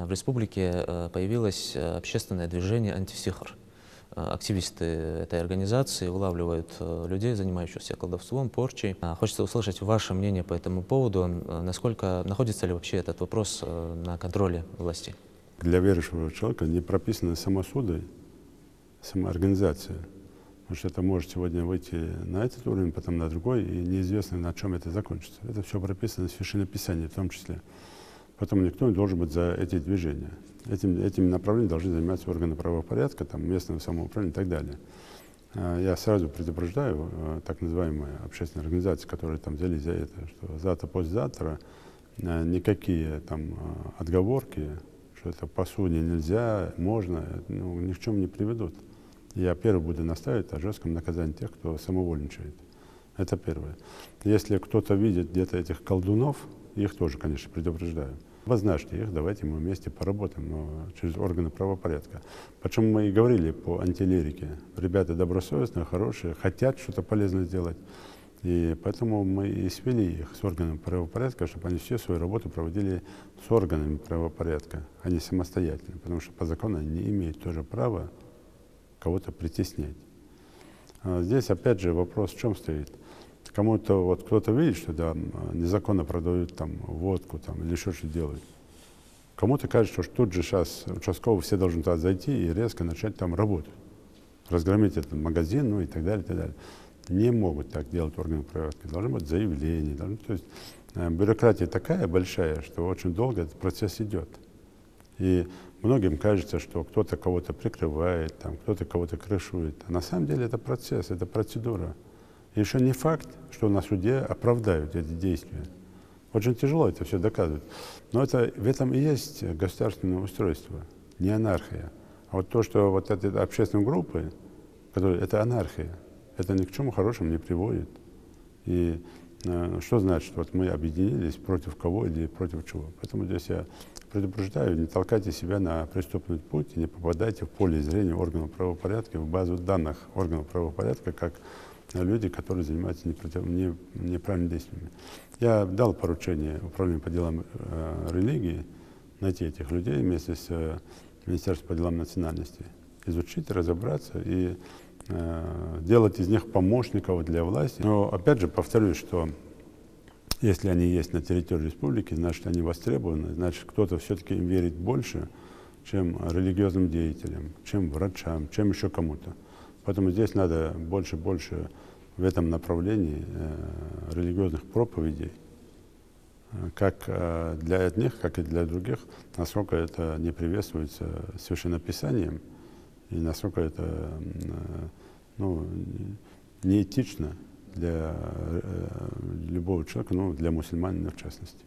в республике появилось общественное движение «Антисихр». Активисты этой организации улавливают людей, занимающихся колдовством, порчей. Хочется услышать ваше мнение по этому поводу. Насколько находится ли вообще этот вопрос на контроле власти? Для верующего человека не прописаны самосуды, самоорганизация. Потому что это может сегодня выйти на этот уровень, потом на другой, и неизвестно, на чем это закончится. Это все прописано в Священном Писании в том числе. Поэтому никто не должен быть за эти движения. Этими направлениями должны заниматься органы правопорядка, там, местного самоуправления и так далее. Я сразу предупреждаю так называемые общественные организации, которые там взялись за это, что завтра-послезавтра никакие там отговорки, что это по суде нельзя, можно, ни к чему не приведут. Я первый буду настаивать о жестком наказании тех, кто самовольничает. Это первое. Если кто-то видит где-то этих колдунов, их тоже, конечно, предупреждаю. Обозначьте их, давайте мы вместе поработаем, но через органы правопорядка. Почему мы и говорили по антилирике. Ребята добросовестные, хорошие, хотят что-то полезное сделать. И поэтому мы и свели их с органами правопорядка, чтобы они все свою работу проводили с органами правопорядка, а не самостоятельно. Потому что по закону они не имеют тоже права кого-то притеснять. Здесь опять же вопрос в чем стоит. Кому-то вот кто-то видит, что да, незаконно продают там водку там, или еще что-то делают. Кому-то кажется, что тут же сейчас участковые все должны туда зайти и резко начать там работать. Разгромить этот магазин, ну и так далее, и так далее. Не могут так делать органы правопорядка. Должно быть заявление. То есть бюрократия такая большая, что очень долго этот процесс идет. И многим кажется, что кто-то кого-то прикрывает, там, кто-то кого-то крышует. А на самом деле это процесс, это процедура. И еще не факт, что на суде оправдают эти действия. Очень тяжело это все доказывать. Но в этом и есть государственное устройство, не анархия. А вот то, что вот эти общественные группы, это анархия, это ни к чему хорошему не приводит. И что значит, вот мы объединились против кого или против чего. Поэтому здесь я предупреждаю, не толкайте себя на преступный путь и не попадайте в поле зрения органов правопорядка, в базу данных органов правопорядка, как люди, которые занимаются неправильными действиями. Я дал поручение Управлению по делам религии найти этих людей вместе с Министерством по делам национальности, изучить, разобраться и делать из них помощников для власти. Но опять же повторюсь, что если они есть на территории республики, значит они востребованы, значит кто-то все-таки им верит больше, чем религиозным деятелям, чем врачам, чем еще кому-то. Поэтому здесь надо больше в этом направлении религиозных проповедей, как для одних, как и для других, насколько это не приветствуется Священнописанием и насколько это неэтично для любого человека, для мусульманина в частности.